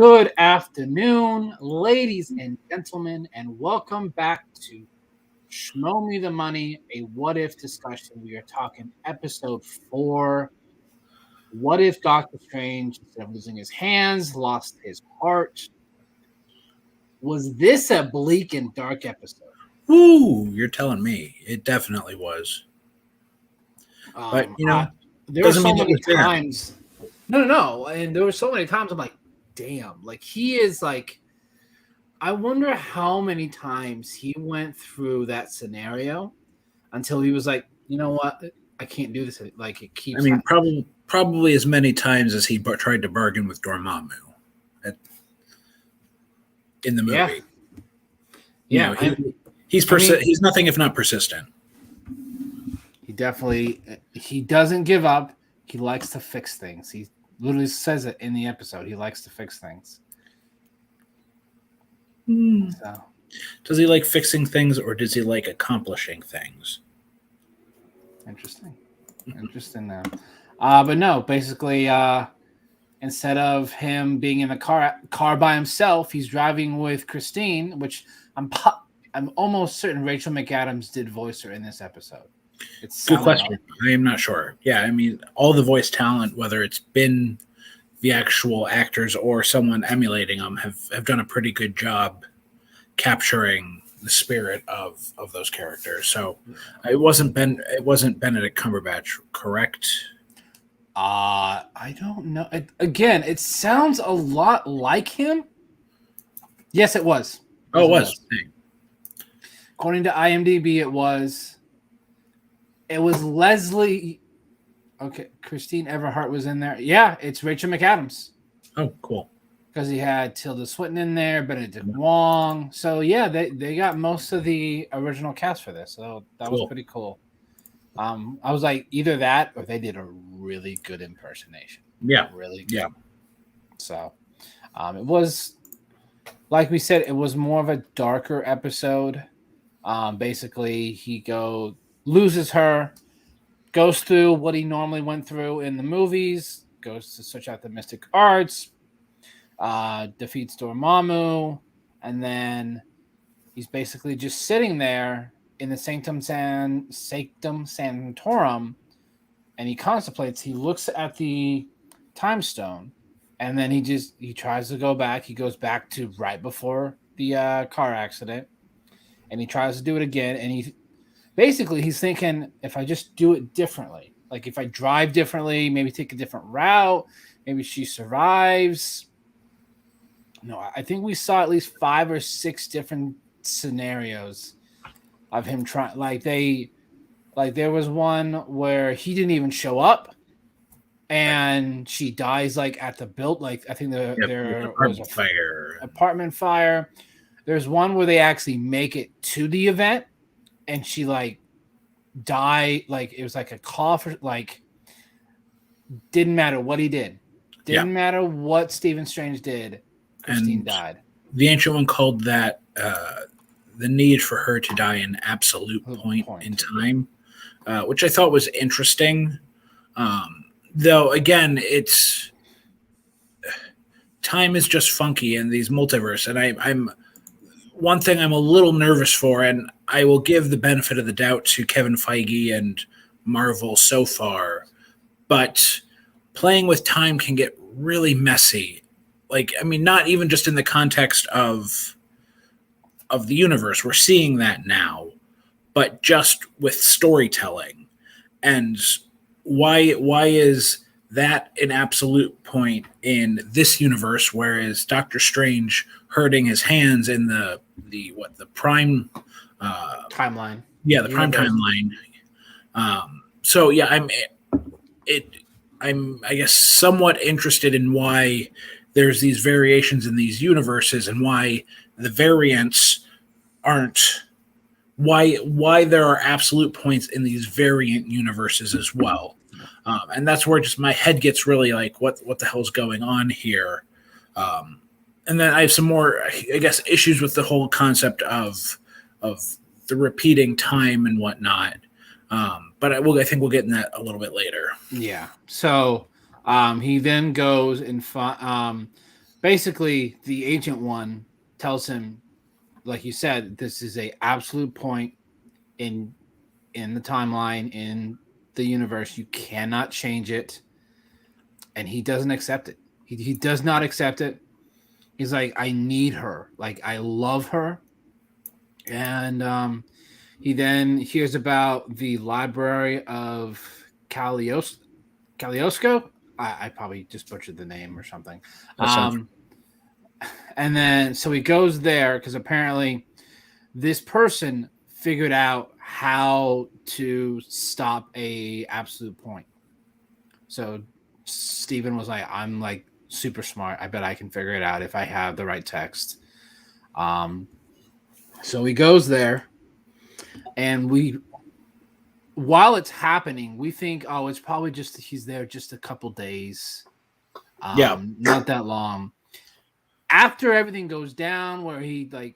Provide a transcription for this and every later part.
Good afternoon, ladies and gentlemen, and welcome back to Schmo Me the Money, a what if discussion. We are talking episode 4. What if Doctor Strange, instead of losing his hands, lost his heart? Was this a bleak and dark episode? Ooh, you're telling me. It definitely was. But, There were doesn't so mean it many was there. times. No. And there were so many times I'm like, damn. Like, he is like, I wonder how many times he went through that scenario until he was like, you know what? I can't do this. Like, it keeps happening. Probably as many times as he tried to bargain with Dormammu in the movie. Yeah. He's nothing if not persistent. He doesn't give up. He likes to fix things. He literally says it in the episode. He likes to fix things. So, does he like fixing things or does he like accomplishing things? Interesting there. But no, basically, instead of him being in the car by himself, he's driving with Christine, which I'm almost certain Rachel McAdams did voice her in this episode. Good question. I am not sure. Yeah, I mean, all the voice talent, whether it's been the actual actors or someone emulating them, have done a pretty good job capturing the spirit of those characters. So it wasn't Benedict Cumberbatch, correct? I don't know. It sounds a lot like him. Yes, it was. It was. According to IMDb, it was Leslie. Okay, Christine Everhart was in there. Yeah, it's Rachel McAdams. Oh, cool. Because he had Tilda Swinton in there, Benedict Wong. So yeah, they got most of the original cast for this. So that was pretty cool. I was like, either that or they did a really good impersonation. Yeah, really good. Yeah. So, it was, like we said, it was more of a darker episode. Basically, he loses her, goes through what he normally went through in the movies, goes to search out the mystic arts, defeats Dormammu, and then he's basically just sitting there in the Sanctum Sanctorum, and he contemplates. He looks at the time stone, and then he tries to go back. He goes back to right before the car accident, and he tries to do it again. And he's thinking, if I just do it differently, like if I drive differently, maybe take a different route, maybe she survives. No, I think we saw at least 5 or 6 different scenarios of him trying. There was one where he didn't even show up, and she dies at the build. Like, I think there was a apartment fire. There's one where they actually make it to the event, and she died. Like, it was like a cough. Didn't matter what he did. Didn't matter what Stephen Strange did. Christine died. The Ancient One called that the need for her to die an absolute point in time, which I thought was interesting. Though, again, time is just funky in these multiverse, and I'm one thing I'm a little nervous for, and I will give the benefit of the doubt to Kevin Feige and Marvel so far, but playing with time can get really messy. Not even just in the context of the universe. We're seeing that now, but just with storytelling. And why is that an absolute point in this universe, whereas Doctor Strange hurting his hands in the prime timeline? Yeah, the prime timeline. I'm I guess somewhat interested in why there's these variations in these universes and why the variants aren't why there are absolute points in these variant universes as well. And that's where just my head gets really like, what the hell's going on here? And then I have some more, I guess, issues with the whole concept of the repeating time and whatnot. But I think we'll get in that a little bit later. Yeah. So he then goes and basically the Ancient One tells him, like you said, this is a absolute point in the timeline, in the universe. You cannot change it. And he doesn't accept it. He does not accept it. He's like, I need her. Like, I love her. And he then hears about the Library of Cagliostro. I probably just butchered the name or something. And then so he goes there because apparently this person figured out how to stop a absolute point. So Steven was like, I'm like super smart. I bet I can figure it out if I have the right text. So he goes there, and while it's happening, we think, oh, it's probably just he's there just a couple days. Not that long. After everything goes down, where he like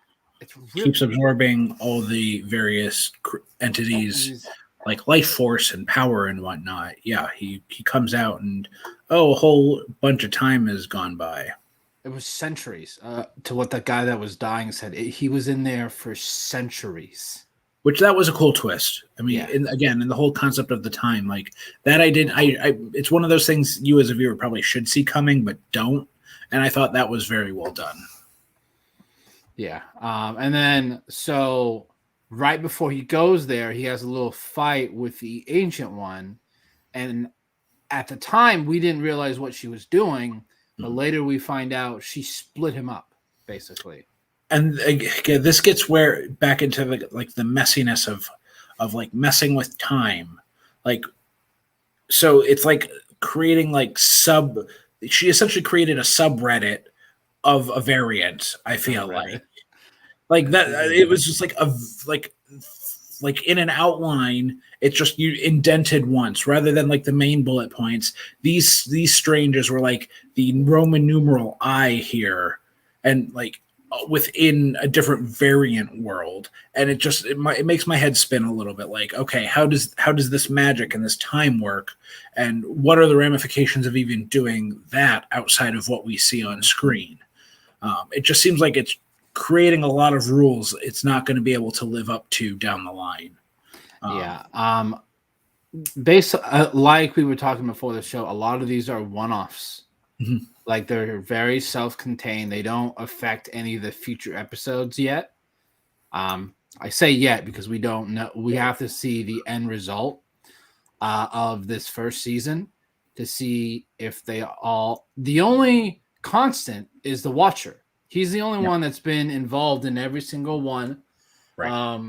keeps absorbing all the various entities, like life force and power and whatnot. Yeah, he comes out and a whole bunch of time has gone by. It was centuries. To what that guy that was dying said, he was in there for centuries. Which that was a cool twist. I mean, in the whole concept of the time, like that, it's one of those things you as a viewer probably should see coming, but don't. And I thought that was very well done. Yeah. And then, so right before he goes there, he has a little fight with the Ancient One. And at the time, we didn't realize what she was doing. But later we find out she split him up, basically. And again, this gets back into the messiness of like messing with time. Like, so it's like creating like she essentially created a subreddit of a variant. I feel like that it was just like in an outline, it's just you indented once rather than like the main bullet points. These strangers were like the Roman numeral I here, and like within a different variant world, and it makes my head spin a little bit. Like, okay, how does this magic and this time work, and what are the ramifications of even doing that outside of what we see on screen? It just seems like it's creating a lot of rules it's not going to be able to live up to down the line. Based like we were talking before the show, a lot of these are one-offs. Mm-hmm. Like they're very self-contained. They don't affect any of the future episodes yet. I say yet because we don't know. We have to see the end result of this first season to see if they all. The only constant is the Watcher. He's the only one that's been involved in every single one. Right.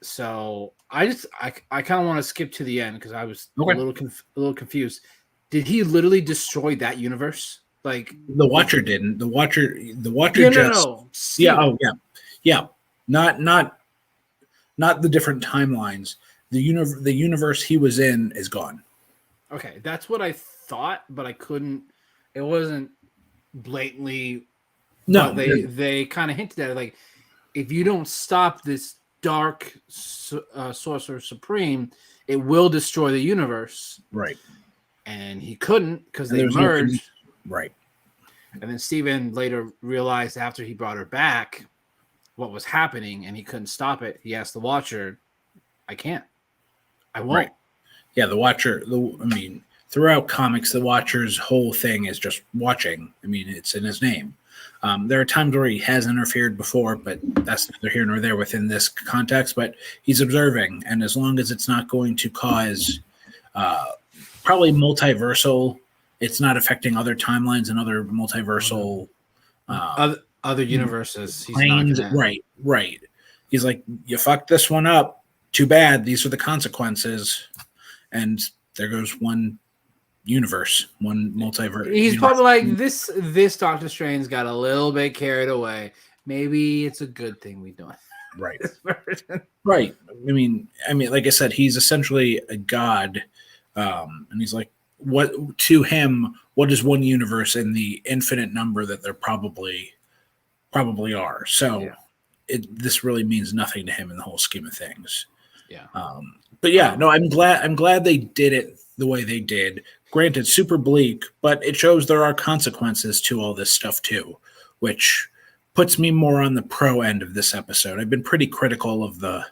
So I kind of want to skip to the end because I was a little confused. Did he literally destroy that universe? Like the Watcher didn't. The Watcher just not the different timelines. The universe he was in is gone. Okay, that's what I thought, but I couldn't. It wasn't blatantly. No, they kind of hinted at it. Like, if you don't stop this dark Sorcerer Supreme, it will destroy the universe. Right. And he couldn't because they merged. Right. And then Steven later realized after he brought her back what was happening and he couldn't stop it. He asked the Watcher, I can't. I won't. Right. Yeah, the Watcher, throughout comics, the Watcher's whole thing is just watching. I mean, it's in his name. There are times where he has interfered before, but that's neither here nor there within this context. But he's observing, and as long as it's not going to cause probably multiversal, it's not affecting other timelines and other multiversal other universes. Planes, right. He's like, you fucked this one up. Too bad. These are the consequences. And there goes one universe, one multiverse. He's probably like, this Doctor Strange got a little bit carried away. Maybe it's a good thing we don't. Right. Right. I mean, like I said, he's essentially a god. And he's like, what to him, what is one universe in the infinite number that there probably are? So this really means nothing to him in the whole scheme of things. Yeah. But yeah, no, I'm glad they did it the way they did, Granted, super bleak, but it shows there are consequences to all this stuff too, which puts me more on the pro end of this episode. I've been pretty critical of the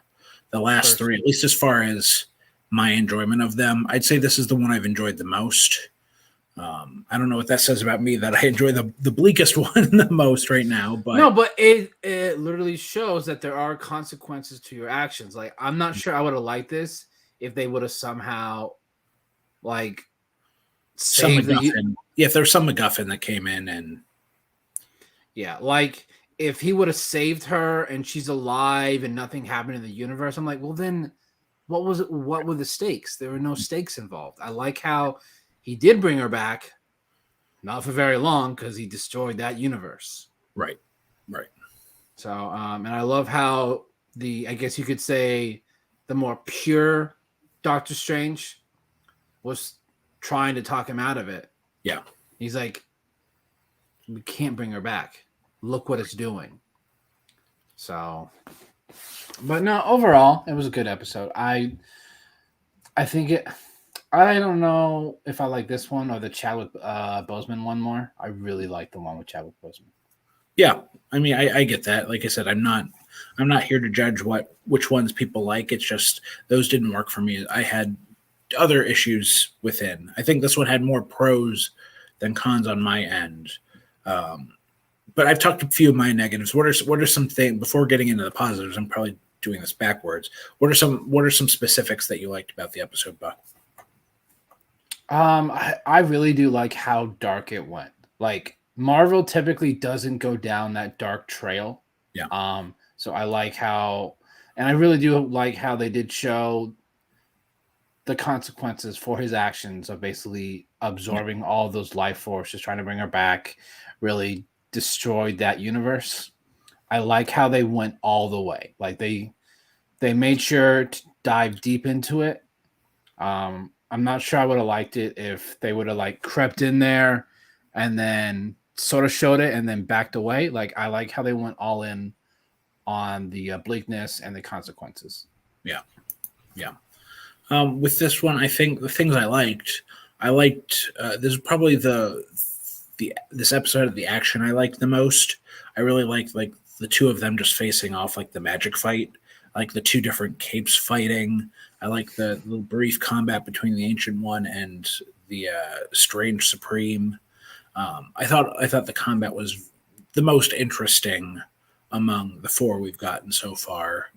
last First. three, at least as far as my enjoyment of them. I'd say this is the one I've enjoyed the most. I don't know what that says about me that I enjoy the bleakest one the most right now, but No, but it literally shows that there are consequences to your actions. Like, I'm not sure I would have liked this if they would have somehow like some saved the MacGuffin. If there's some MacGuffin that came in and like if he would have saved her and she's alive and nothing happened in the universe, I'm like, well then what was it? What were the stakes? There were no stakes involved. I like how he did bring her back, not for very long because he destroyed that universe. right. So, and I love how I guess you could say, the more pure Doctor Strange was trying to talk him out of it. Yeah. He's like, we can't bring her back. Look what it's doing. So, but no, overall, it was a good episode. I think it. I don't know if I like this one or the Chadwick Boseman one more. I really like the one with Chadwick Boseman. Yeah, I mean, I get that. Like I said, I'm not here to judge which ones people like. It's just those didn't work for me. I had other issues within. I think this one had more pros than cons on my end. But I've talked a few of my negatives. What are some things before getting into the positives? I'm probably doing this backwards. What are some specifics that you liked about the episode, Buck? I really do like how dark it went. Like, Marvel typically doesn't go down that dark trail. Yeah. So I like how, and I really do like how they did show the consequences for his actions of basically absorbing all those life forces, trying to bring her back, really destroyed that universe. I like how they went all the way. Like they made sure to dive deep into it. I'm not sure I would have liked it if they would have like crept in there and then sort of showed it and then backed away. Like, I like how they went all in on the bleakness and the consequences. Yeah. With this one, I think the things I liked this is probably this episode of the action I liked the most. I really liked like the two of them just facing off, like the magic fight, like the two different capes fighting. I like the little brief combat between the Ancient One and the Strange Supreme. I thought the combat was the most interesting among the four we've gotten so far.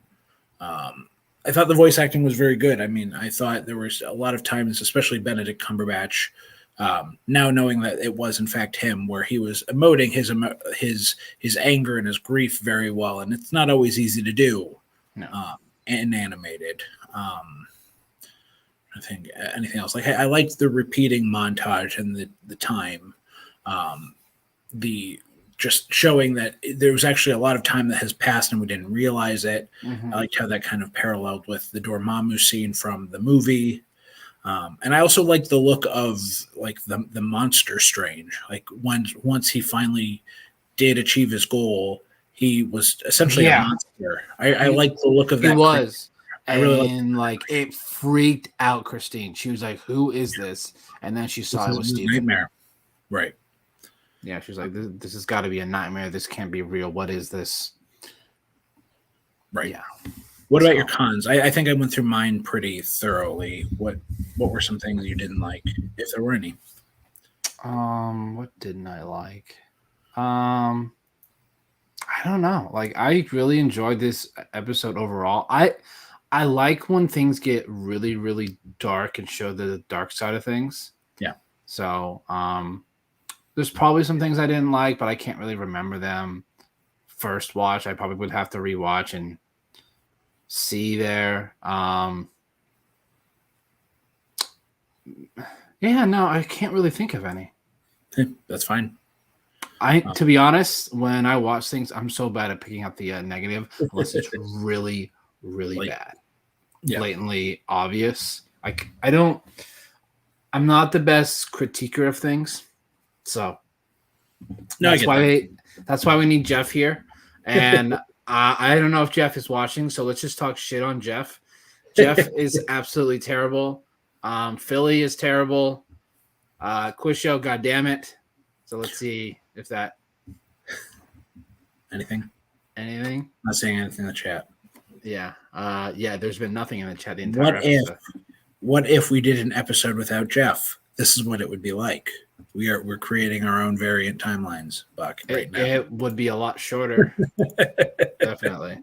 I thought the voice acting was very good. I mean, I thought there was a lot of times, especially Benedict Cumberbatch, now knowing that it was in fact him, where he was emoting his anger and his grief very well, and it's not always easy to do. No. And animated. I think anything else. Like I liked the repeating montage and the time. The just showing that there was actually a lot of time that has passed and we didn't realize it. Mm-hmm. I liked how that kind of paralleled with the Dormammu scene from the movie. And I also liked the look of like the monster Strange. Like once he finally did achieve his goal, he was essentially a monster. I liked the look of that. He was. I really and like it freaked out Christine. She was like, "Who is this?" And then she saw it was Stephen. Nightmare. Right. Yeah, she was like, "This has got to be a nightmare. This can't be real. What is this?" Right. Yeah. What about your cons? I think I went through mine pretty thoroughly. What were some things you didn't like, if there were any? What didn't I like? I don't know. Like, I really enjoyed this episode overall. I like when things get really, really dark and show the dark side of things. Yeah. So, there's probably some things I didn't like, but I can't really remember them first watch. I probably would have to rewatch and see there. Yeah, no, I can't really think of any. That's fine. To be honest, when I watch things, I'm so bad at picking out the negative unless it's really, really bad, blatantly obvious. I'm not the best critiquer of things, so that's why we need Jeff here. And I don't know if Jeff is watching, so let's just talk shit on Jeff. Jeff is absolutely terrible. Philly is terrible. Quiz show, goddammit. So let's see if that Anything? Not saying anything in the chat. Yeah. There's been nothing in the chat the entire episode. What if we did an episode without Jeff? This is what it would be like. We're creating our own variant timelines, Buck. Right now, it would be a lot shorter. Definitely.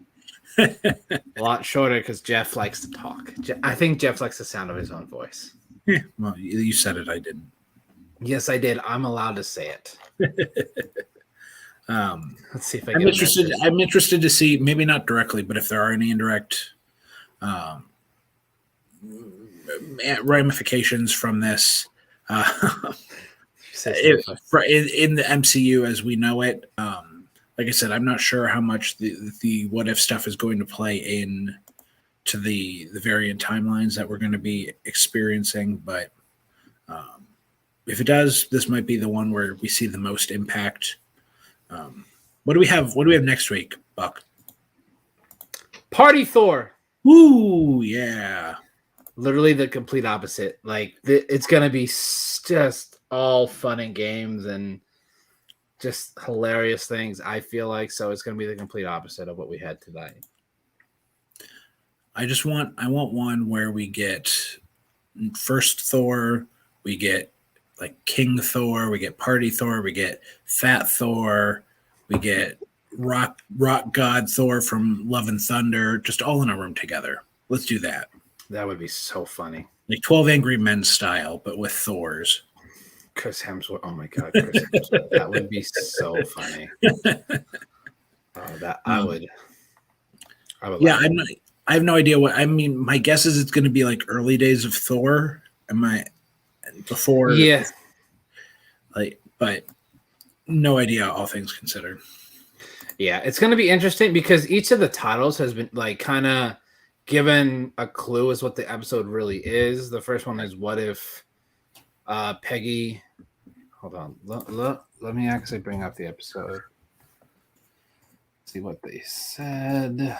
A lot shorter because Jeff likes to talk. I think Jeff likes the sound of his own voice. Yeah, well, you said it. I didn't. Yes, I did. I'm allowed to say it. Let's see if I'm interested. I'm interested to see, maybe not directly, but if there are any indirect ramifications from this in the MCU as we know it. Like I said, I'm not sure how much the what if stuff is going to play in to the variant timelines that we're going to be experiencing, but if it does, this might be the one where we see the most impact. What do we have? What do we have next week, Buck? Party Thor. Ooh, yeah. Literally the complete opposite. Like it's gonna be just all fun and games and just hilarious things. I feel like so it's gonna be the complete opposite of what we had tonight. I want one where we get first Thor, we get like King Thor, we get Party Thor, we get Fat Thor, we get Rock God Thor from Love and Thunder, just all in a room together. Let's do that. That would be so funny. Like 12 Angry Men style, but with Thors. Chris Hemsworth. Oh my God, Chris Hemsworth. That would be so funny. I would. Yeah, I have no idea what. I mean, my guess is it's going to be like early days of Thor. Before? Yeah. But no idea. All things considered. Yeah, it's going to be interesting because each of the titles has been like kind of given a clue as what the episode really is. The first one is what if Peggy. Hold on. Let me actually bring up the episode. See what they said.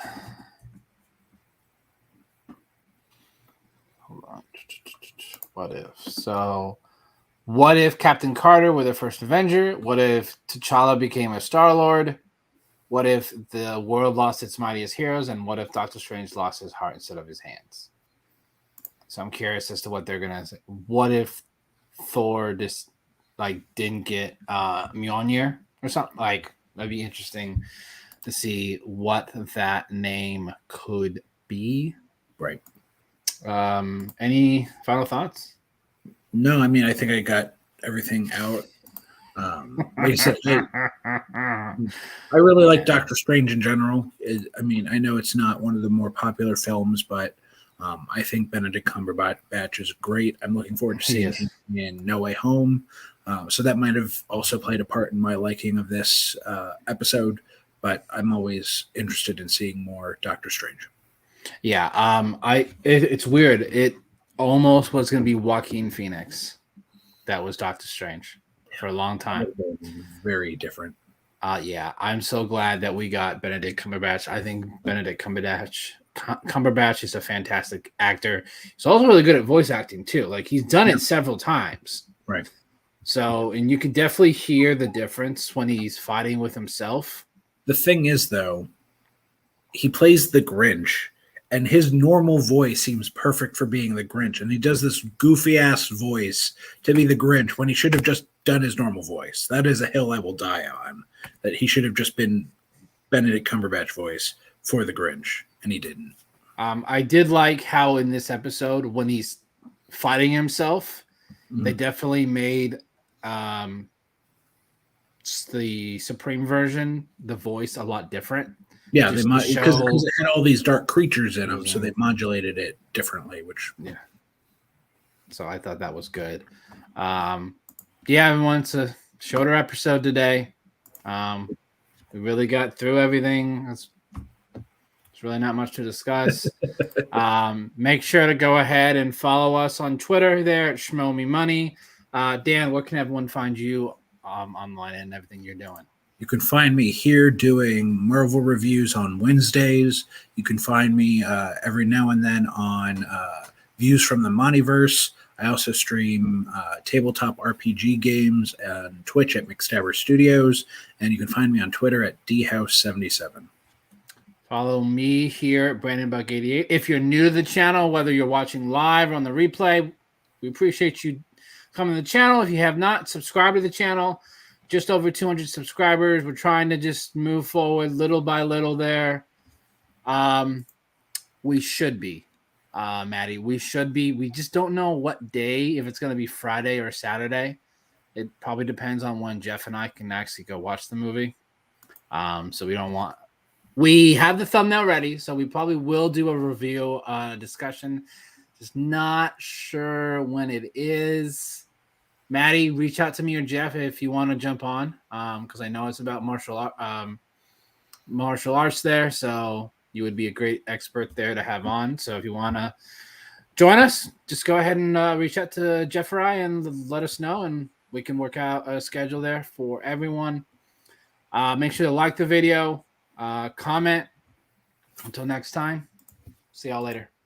Hold on. What if? So, what if Captain Carter were the first Avenger? What if T'Challa became a Star-Lord? What if the world lost its mightiest heroes? And what if Doctor Strange lost his heart instead of his hands? So I'm curious as to what they're gonna say. What if Thor just didn't get Mjolnir or something? Like that'd be interesting to see what that name could be. Right. Any final thoughts? No, I mean I think I got everything out. Like I said, I really like Doctor Strange in general. I mean, I know it's not one of the more popular films, but I think Benedict Cumberbatch is great. I'm looking forward to seeing him in No Way Home. So that might have also played a part in my liking of this episode, but I'm always interested in seeing more Doctor Strange. Yeah, it's weird. It almost was going to be Joaquin Phoenix. That was Doctor Strange for a long time. Very different. Yeah, I'm so glad that we got Benedict Cumberbatch. I think Benedict Cumberbatch is a fantastic actor. He's also really good at voice acting too. Like he's done it several times. Right. So, and you can definitely hear the difference when he's fighting with himself. The thing is, though, he plays the Grinch, and his normal voice seems perfect for being the Grinch. And he does this goofy ass voice to be the Grinch when he should have just done his normal voice. That is a hill I will die on. That he should have just been Benedict Cumberbatch voice for the Grinch, and he didn't. I did like how in this episode when he's fighting himself, they definitely made the Supreme version, the voice a lot different. Yeah, because it had all these dark creatures in them, so they modulated it differently. So I thought that was good. Everyone, it's a shorter episode today. We really got through everything. It's really not much to discuss. Make sure to go ahead and follow us on Twitter there at Schmo Me Money. Dan, where can everyone find you online and everything you're doing? You can find me here doing Marvel reviews on Wednesdays. You can find me every now and then on Views from the Montyverse. I also stream tabletop RPG games on Twitch at McStabber Studios, and you can find me on Twitter at dhouse77. Follow me here, Brandon Buck 88. If you're new to the channel, whether you're watching live or on the replay, we appreciate you coming to the channel. If you have not subscribed to the channel, just over 200 subscribers. We're trying to just move forward little by little there. We should be, Maddie. We should be. We just don't know what day, if it's going to be Friday or Saturday. It probably depends on when Jeff and I can actually go watch the movie. So we have the thumbnail ready, so we probably will do a review discussion. Just not sure when it is. Maddie, reach out to me or Jeff if you want to jump on, because I know it's about martial arts there, so you would be a great expert there to have on. So if you want to join us, just go ahead and reach out to Jeff or I and let us know, and we can work out a schedule there for everyone. Make sure to like the video, comment. Until next time, see y'all later.